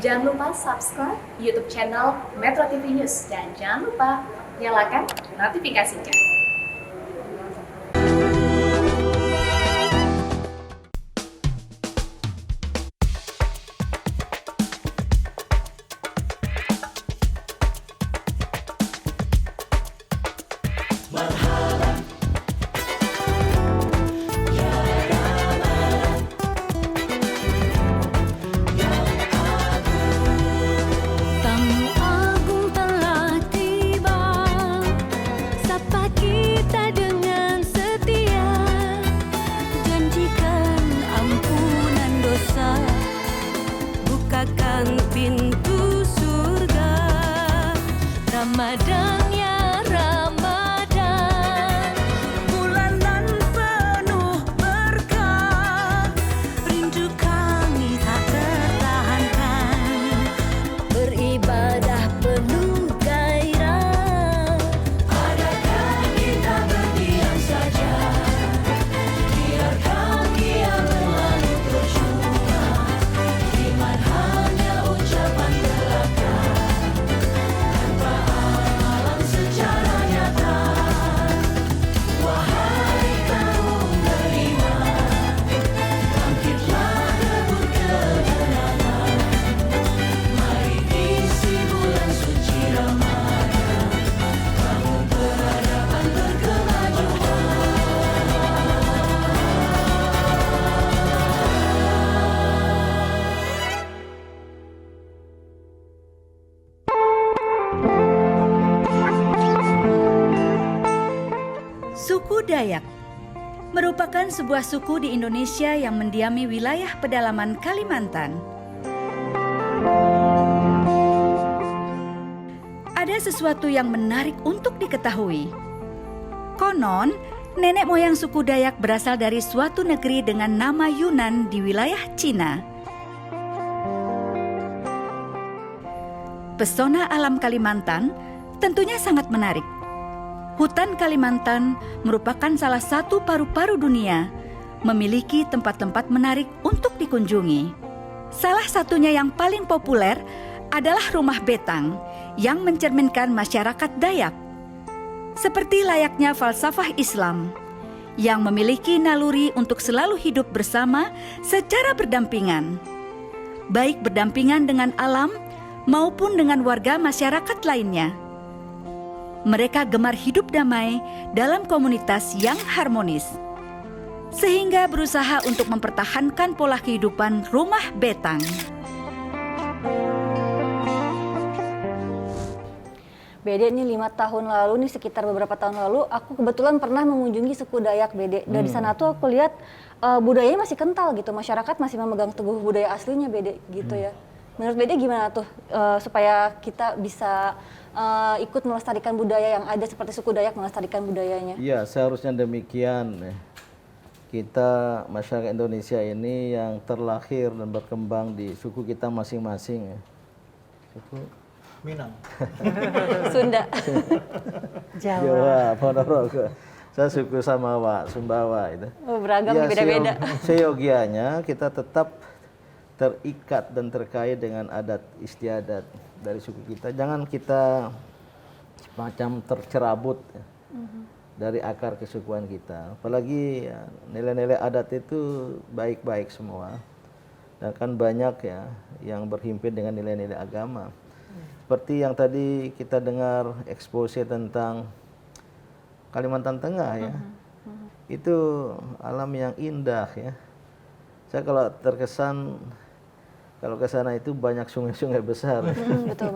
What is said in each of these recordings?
Jangan lupa subscribe YouTube channel Metro TV News dan jangan lupa nyalakan notifikasinya. Pintu surga Ramadan ya Ramadan, bulan nan penuh berkah, rindu kami tak tertahankan, beribadah penuh gairah. Adakah kita berdiam saja, biarkan dia berlalu percuma, iman hanya ucapan belaka tanpa amalan secara nyata. Wahai kaum beriman, bangkitlah rebut kemenangan, mari isi bulan suci Ramadan, bangun peradaban berkemajuan. Suku Dayak merupakan sebuah suku di Indonesia yang mendiami wilayah pedalaman Kalimantan. Ada sesuatu yang menarik untuk diketahui. Konon, nenek moyang suku Dayak berasal dari suatu negeri dengan nama Yunan di wilayah Cina. Pesona alam Kalimantan tentunya sangat menarik. Hutan Kalimantan merupakan salah satu paru-paru dunia, memiliki tempat-tempat menarik untuk dikunjungi. Salah satunya yang paling populer adalah Rumah Betang yang mencerminkan masyarakat Dayak. Seperti layaknya falsafah Islam yang memiliki naluri untuk selalu hidup bersama secara berdampingan, baik berdampingan dengan alam maupun dengan warga masyarakat lainnya. Mereka gemar hidup damai dalam komunitas yang harmonis, sehingga berusaha untuk mempertahankan pola kehidupan Rumah Betang. Bede ini 5 tahun lalu nih, sekitar beberapa tahun lalu aku kebetulan pernah mengunjungi suku Dayak Bede. Dan di sana tuh aku lihat budayanya masih kental gitu, masyarakat masih memegang teguh budaya aslinya Bede gitu ya. Menurut Bede gimana tuh supaya kita bisa ikut melestarikan budaya yang ada seperti suku Dayak melestarikan budayanya? Iya, seharusnya demikian. Kita masyarakat Indonesia ini yang terlahir dan berkembang di suku kita masing-masing. Suku Minang. Sunda. Jawa, Ponorogo. Saya suku Samawa, Sumbawa itu. Oh, beragam Ya, beda-beda. seyogianya kita tetap terikat dan terkait dengan adat istiadat dari suku kita. Jangan kita semacam tercerabut dari akar kesukuan kita. Apalagi ya, nilai-nilai adat itu baik-baik semua. Dan kan banyak ya yang berhimpit dengan nilai-nilai agama. Seperti yang tadi kita dengar expose tentang Kalimantan Tengah ya. Itu alam yang indah ya. Saya kalau terkesan kalau ke sana itu banyak sungai-sungai besar. Betul.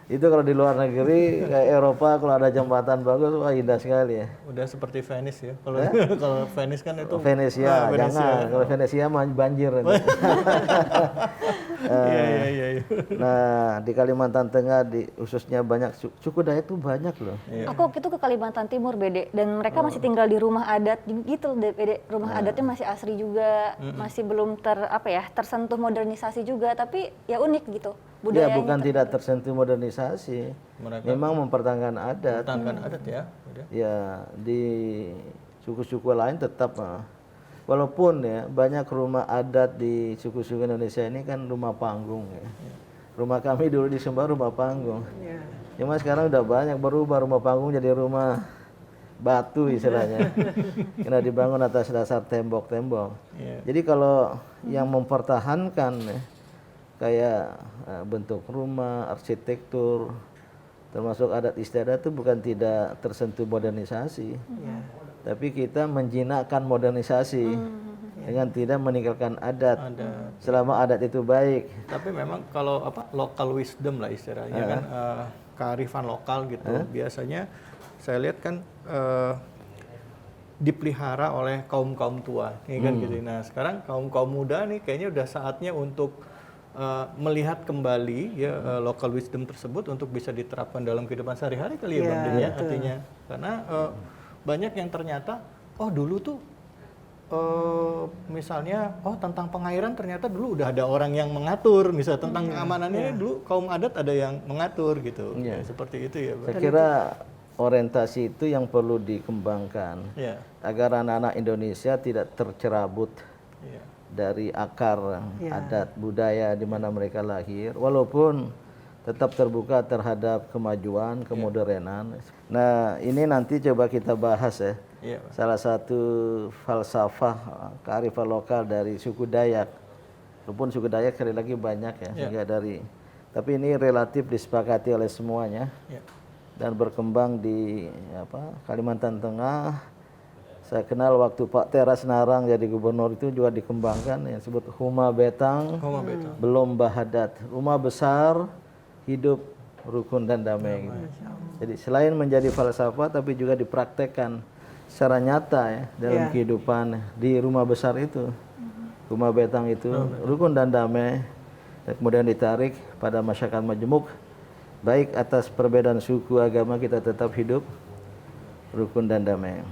Itu kalau di luar negeri kayak Eropa kalau ada jembatan bagus, wah indah sekali ya. Udah seperti Venice ya. Kalau kalau Venice kan itu Venesia, jangan. Kalau Venesia banjir. Iya. Nah, di Kalimantan Tengah khususnya banyak suku Dayak itu banyak loh. Iya. Aku waktu itu ke Kalimantan Timur Bede, dan mereka masih tinggal di rumah adat gitu Bede. Rumah adatnya masih asri juga, masih belum tersentuh modernisasi juga, tapi ya unik gitu. Ya Budayanya bukan tidak tersentuh modernisasi, Mereka memang mempertahankan adat. mempertahankan adat ya. Udah. Ya di suku-suku lain tetap walaupun ya banyak rumah adat di suku-suku Indonesia ini kan rumah panggung ya. Rumah kami dulu di Sumba rumah panggung. Cuma sekarang udah banyak berubah rumah panggung jadi rumah batu istilahnya. Karena dibangun atas dasar tembok-tembok. Jadi kalau yang mempertahankan ya, kayak bentuk rumah, arsitektur, termasuk adat istiadat itu bukan tidak tersentuh modernisasi. Tapi kita menjinakkan modernisasi dengan tidak meninggalkan adat. Selama adat itu baik. Tapi memang kalau local wisdom lah istilahnya kan, kearifan lokal gitu. Biasanya saya lihat kan dipelihara oleh kaum tua, ya kan gitu. Nah sekarang kaum muda nih kayaknya udah saatnya untuk melihat kembali ya local wisdom tersebut untuk bisa diterapkan dalam kehidupan sehari-hari kali ya Bang Din ya artinya. Karena banyak yang ternyata dulu tuh misalnya tentang pengairan ternyata dulu udah ada orang yang mengatur, misalnya tentang keamanannya dulu kaum adat ada yang mengatur gitu. Ya, seperti itu ya Bang. Saya kira orientasi itu yang perlu dikembangkan agar anak-anak Indonesia tidak tercerabut dari akar adat budaya di mana mereka lahir, walaupun tetap terbuka terhadap kemajuan, kemodernan. Nah, ini nanti coba kita bahas ya. Salah satu falsafah kearifan lokal dari suku Dayak. Walaupun suku Dayak sekali lagi banyak ya, sehingga tapi ini relatif disepakati oleh semuanya. Dan berkembang di Kalimantan Tengah. Saya kenal waktu Pak Teras Narang jadi gubernur itu juga dikembangkan yang disebut Huma Betang, belum Bahadat. Rumah besar, hidup rukun dan damai. Gitu. Jadi selain menjadi falsafah tapi juga dipraktekkan secara nyata ya dalam kehidupan di rumah besar itu. Huma Betang itu rukun dan damai. Dan kemudian ditarik pada masyarakat majemuk. Baik atas perbedaan suku agama kita tetap hidup rukun dan damai.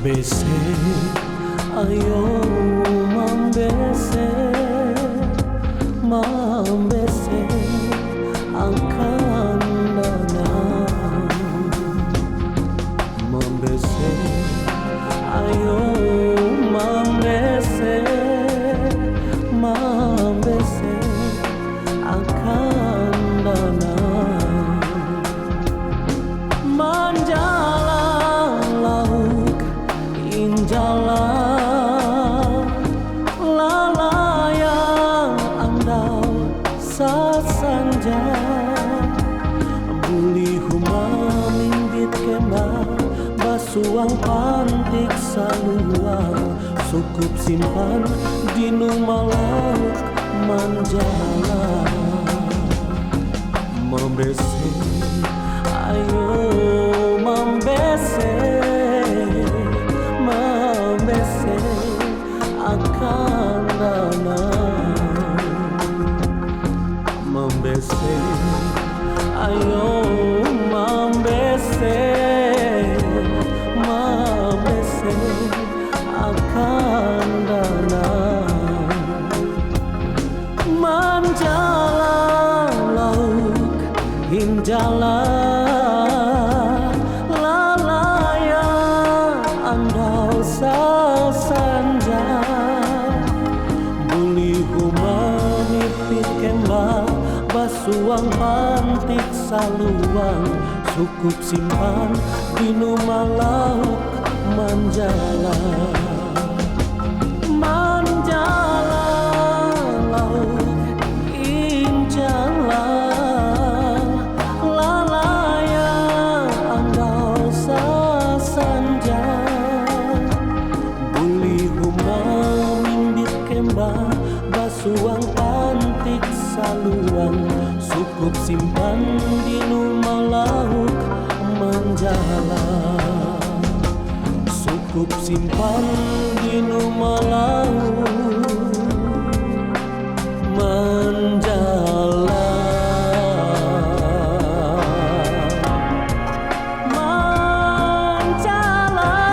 Membese, ayo membese, membese akan danau. Membese, ayo membese, membese akan danau. Menjalar laut injalan lalayang andal sasanja buli huma minggit kemah basuang pantik saluang sukup simpan di numalauk manjala membese ayo membese membese akan danau membese ayo membese membese akan danau menjalar laut hinjalan lalayang andal sasanja buli huma nipit kembang basuang pantik saluang sukup simpan di numalauk manjala manjala lauk injalan lalayang andal sasanja buli huma minggit kembang basuang pantik saluang sukup simpan di numalauk manjala sukup simpan di numalauk manjala manjala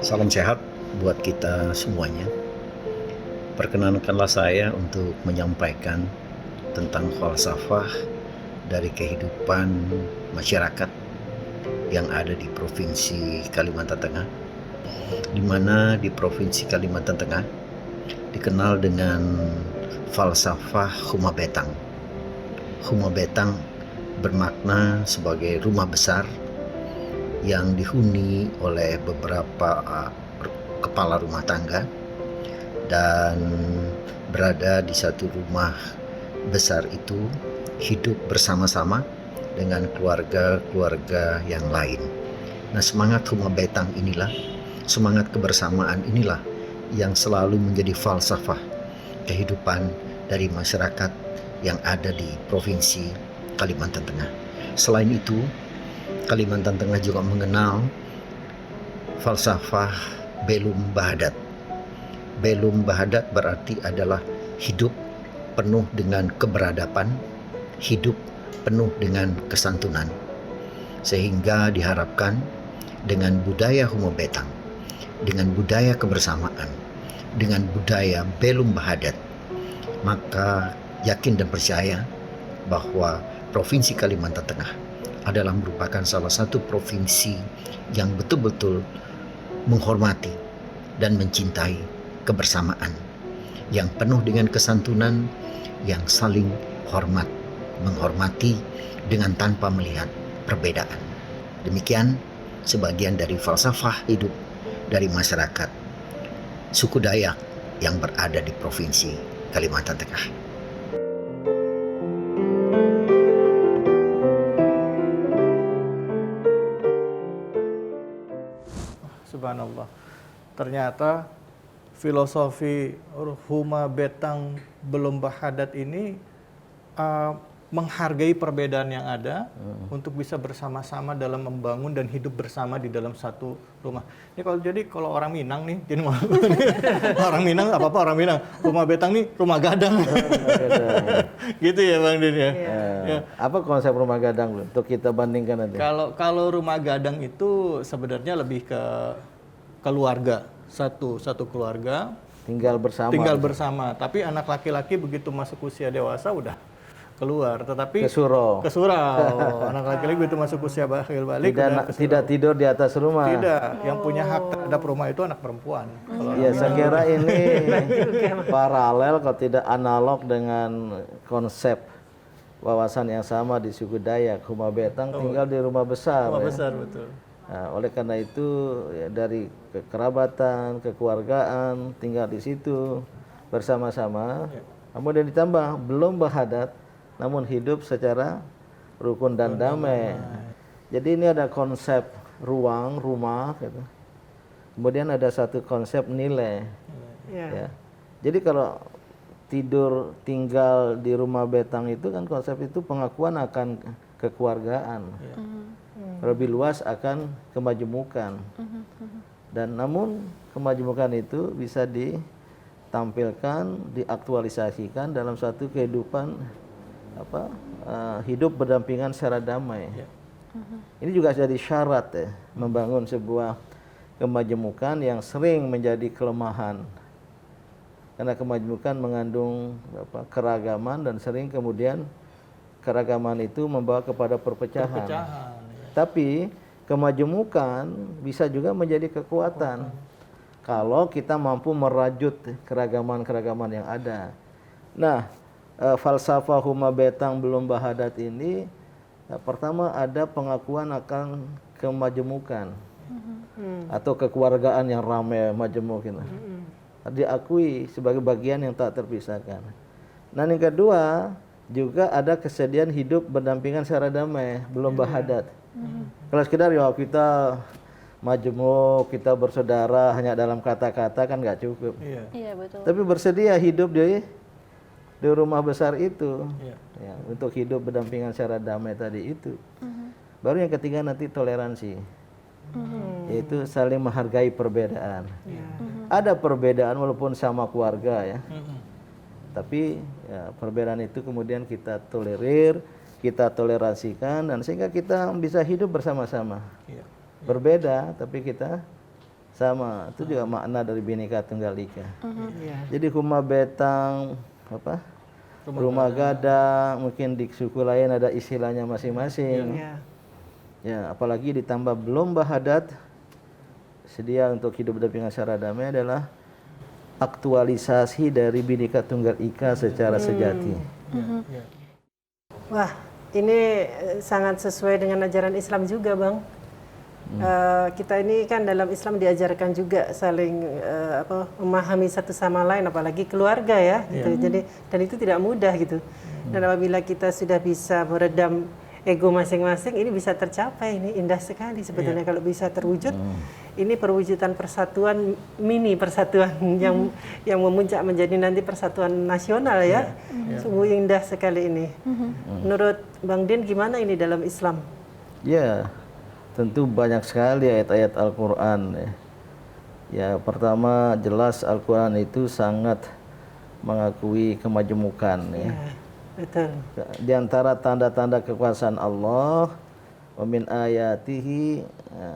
Salam sehat buat kita semuanya. Perkenankanlah saya untuk menyampaikan tentang falsafah dari kehidupan masyarakat yang ada di Provinsi Kalimantan Tengah, di mana di Provinsi Kalimantan Tengah dikenal dengan falsafah Huma Betang. Huma Betang bermakna sebagai rumah besar yang dihuni oleh beberapa kepala rumah tangga dan berada di satu rumah besar itu hidup bersama-sama dengan keluarga-keluarga yang lain. Nah, semangat Huma Betang inilah, semangat kebersamaan inilah yang selalu menjadi falsafah kehidupan dari masyarakat yang ada di Provinsi Kalimantan Tengah. Selain itu, Kalimantan Tengah juga mengenal falsafah Belum Bahadat. Belum Bahadat berarti adalah hidup penuh dengan keberadaban, hidup penuh dengan kesantunan. Sehingga diharapkan dengan budaya Huma Betang, dengan budaya kebersamaan, dengan budaya Belum Bahadat, maka yakin dan percaya bahwa Provinsi Kalimantan Tengah adalah merupakan salah satu provinsi yang betul-betul menghormati dan mencintai kebersamaan, yang penuh dengan kesantunan, yang saling hormat, menghormati dengan tanpa melihat perbedaan. Demikian sebagian dari falsafah hidup dari masyarakat suku Dayak yang berada di Provinsi Kalimantan Tengah. Subhanallah. Ternyata filosofi Huma Betang Belum Bahadat ini menghargai perbedaan yang ada untuk bisa bersama-sama dalam membangun dan hidup bersama di dalam satu rumah. Ini kalau orang Minang nih, jadi orang Minang apa orang Minang, Huma Betang nih rumah gadang. Gitu ya Bang Din ya. Ya. Apa konsep rumah gadang untuk kita bandingkan nanti? Kalau rumah gadang itu sebenarnya lebih ke keluarga, satu keluarga Tinggal bersama. Tapi anak laki-laki begitu masuk usia dewasa udah keluar, tetapi ke surau. Anak laki-laki begitu masuk usia balik Tidak tidur di atas rumah. Tidak, yang punya hak terhadap rumah itu anak perempuan. Ya, saya kira ini paralel kalau tidak analog dengan konsep wawasan yang sama di suku Dayak. Huma Betang tinggal di rumah besar. Rumah ya. besar, betul. Nah, oleh karena itu ya, dari kekerabatan, kekeluargaan tinggal di situ bersama-sama. Kemudian ditambah belum bahadat, namun hidup secara rukun dan damai. Jadi ini ada konsep ruang, rumah, gitu. Kemudian ada satu konsep nilai. Ya. Jadi kalau tinggal di rumah Betang itu kan konsep itu pengakuan akan kekeluargaan. Lebih luas akan kemajemukan. Dan namun kemajemukan itu bisa ditampilkan, diaktualisasikan dalam satu kehidupan hidup berdampingan secara damai. Ini juga jadi syarat ya, membangun sebuah kemajemukan yang sering menjadi kelemahan. Karena kemajemukan mengandung keragaman dan sering kemudian keragaman itu membawa kepada perpecahan. Tapi kemajemukan bisa juga menjadi kekuatan kalau kita mampu merajut keragaman-keragaman yang ada. Nah, falsafah Huma Betang Belum Bahadat ini pertama ada pengakuan akan kemajemukan atau kekeluargaan yang ramai majemuk itu. Diakui sebagai bagian yang tak terpisahkan. Nah, yang kedua juga ada kesediaan hidup berdampingan secara damai, belum bahadat. Kalau sekedar ya kita majemuk, kita bersaudara hanya dalam kata-kata kan nggak cukup. Iya, betul. Tapi bersedia hidup di rumah besar itu, ya, untuk hidup berdampingan secara damai tadi itu. Baru yang ketiga nanti toleransi, yaitu saling menghargai perbedaan. Ada perbedaan walaupun sama keluarga ya, tapi ya, perbedaan itu kemudian kita tolerir, kita toleransikan, dan sehingga kita bisa hidup bersama-sama. Berbeda tapi kita sama. Itu juga makna dari Bhinneka Tunggal Ika. Iya. Jadi huma betang apa? Rumah gadang, mungkin di suku lain ada istilahnya masing-masing. Iya. Ya, apalagi ditambah belum bahadat, sedia untuk hidup dengan cara damai adalah aktualisasi dari Bhinneka Tunggal Ika secara sejati. Wah, ini sangat sesuai dengan ajaran Islam juga, Bang. Kita ini kan dalam Islam diajarkan juga saling memahami satu sama lain, apalagi keluarga ya. Gitu. Jadi dan itu tidak mudah gitu. Dan apabila kita sudah bisa meredam ego masing-masing, ini bisa tercapai. Ini indah sekali sebetulnya kalau bisa terwujud. Ini perwujudan persatuan, mini persatuan yang memuncak menjadi nanti persatuan nasional ya. Sungguh indah sekali ini. Menurut Bang Din gimana ini dalam Islam? Ya, tentu banyak sekali ayat-ayat Al-Quran. Ya, pertama jelas Al-Quran itu sangat mengakui kemajemukan. Ya. Betul. Di antara tanda-tanda kekuasaan Allah, wa min ayatihi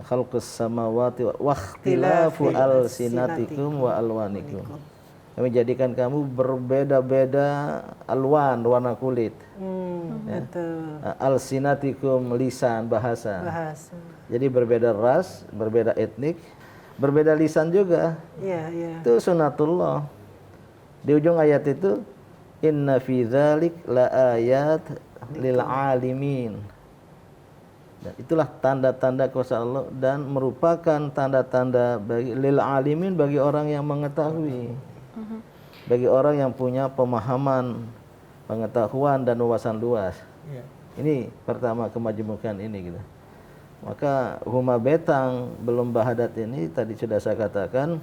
khalqus samawati wa ikhtilafu alsinatikum wa alwanikum. Kami jadikan kamu berbeda-beda alwan, warna kulit. Betul. Alsinatikum, lisan, bahasa. Bahasa. Jadi berbeda ras, berbeda etnik, berbeda lisan juga. Iya, iya. Itu sunatullah. Di ujung ayat itu, inna fi dzalik la ayat lil alimin. Dan itulah tanda-tanda kuasa Allah dan merupakan tanda-tanda bagi lil alimin, bagi orang yang mengetahui. Bagi orang yang punya pemahaman, pengetahuan dan wawasan luas. Ini pertama kemajemukan ini gitu. Maka huma betang belum bahadat ini tadi sudah saya katakan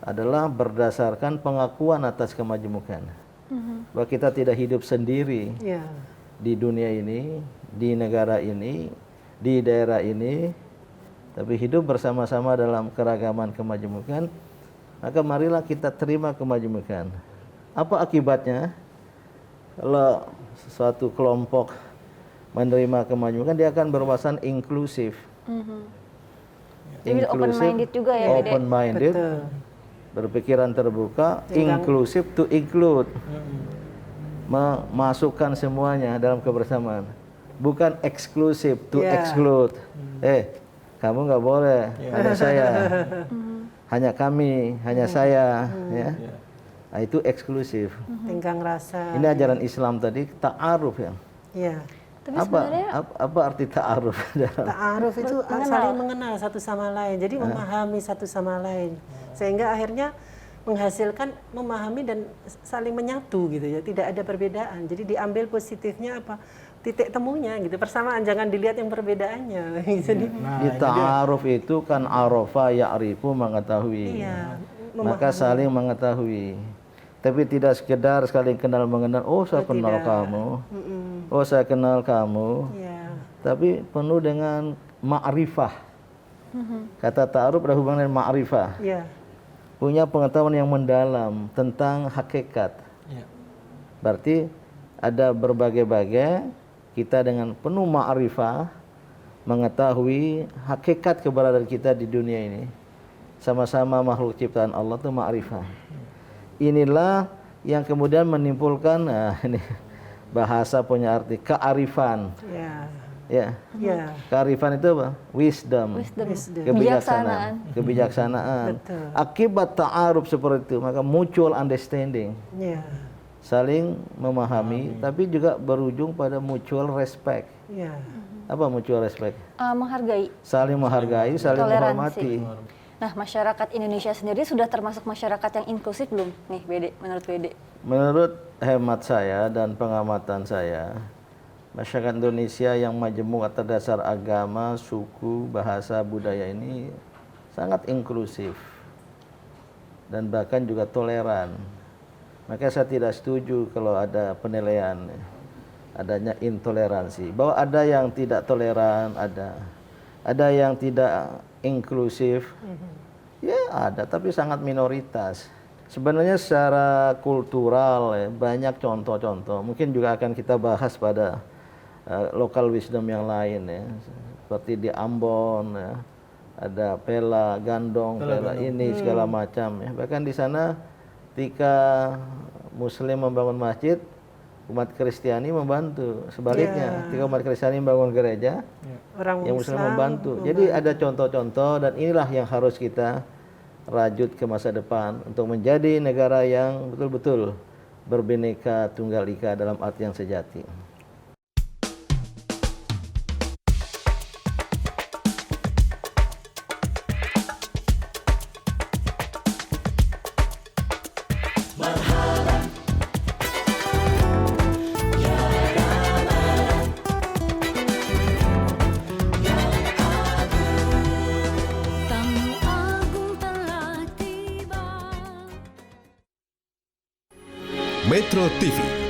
adalah berdasarkan pengakuan atas kemajemukan. Bahwa kita tidak hidup sendiri di dunia ini, di negara ini, di daerah ini, tapi hidup bersama-sama dalam keragaman kemajemukan. Maka marilah kita terima kemajemukan. Apa akibatnya? Kalau suatu kelompok menerima kemajemukan, dia akan berwawasan inklusif. Jadi open minded juga ya, Dede? Open minded, berpikiran terbuka, inklusif to include. Memasukkan semuanya dalam kebersamaan. Bukan eksklusif to exclude. Kamu nggak boleh, hanya saya. Hanya kami, hanya saya, ya. Nah, itu eksklusif. Tenggang rasa. Ini ajaran Islam tadi, ta'aruf ya. Iya. Tapi Apa arti ta'aruf? Ta'aruf itu saling mengenal satu sama lain. Jadi memahami satu sama lain. Sehingga akhirnya menghasilkan memahami dan saling menyatu gitu ya. Tidak ada perbedaan. Jadi diambil positifnya apa? Titik temunya gitu. Persamaan, jangan dilihat yang perbedaannya. Jadi Di ta'aruf itu kan arafa ya'rifu, mengetahui. iya, Maka saling mengetahui. Tapi tidak sekedar saling kenal mengenal, oh saya kenal kamu. Oh saya kenal kamu. Iya. Tapi penuh dengan ma'rifah. Kata ta'aruf berhubungan dengan ma'rifah. Iya. Punya pengetahuan yang mendalam tentang hakikat. Berarti ada berbagai-bagai, kita dengan penuh ma'rifah mengetahui hakikat keberadaan kita di dunia ini. Sama-sama makhluk ciptaan Allah itu ma'rifah. Inilah yang kemudian menimbulkan, ini bahasa punya arti kearifan. Ya. Kearifan itu apa? Wisdom. Kebijaksanaan. Betul. Akibat ta'aruf seperti itu, maka mutual understanding. Saling memahami, tapi juga berujung pada mutual respect. Apa mutual respect? Menghargai. Saling menghargai, saling Toleransi. menghormati. Nah, masyarakat Indonesia sendiri sudah termasuk masyarakat yang inklusif belum nih, Bede? Menurut Bede? Menurut hemat saya dan pengamatan saya, masyarakat Indonesia yang majemuk atas dasar agama, suku, bahasa, budaya ini sangat inklusif dan bahkan juga toleran. Maka saya tidak setuju kalau ada penilaian adanya intoleransi. Bahwa ada yang tidak toleran, ada yang tidak inklusif, ya ada, tapi sangat minoritas. Sebenarnya secara kultural ya, banyak contoh-contoh. Mungkin juga akan kita bahas pada local wisdom yang lain ya, seperti di Ambon ya, ada pela, gandong, pela ini segala macam ya. Bahkan di sana ketika Muslim membangun masjid, umat Kristiani membantu. Sebaliknya, ketika umat Kristiani membangun gereja, Orang yang Muslim Islam membantu. Jadi ada contoh-contoh dan inilah yang harus kita rajut ke masa depan untuk menjadi negara yang betul-betul berbineka tunggal ika dalam arti yang sejati. Tamu agung telah tiba. Metro TV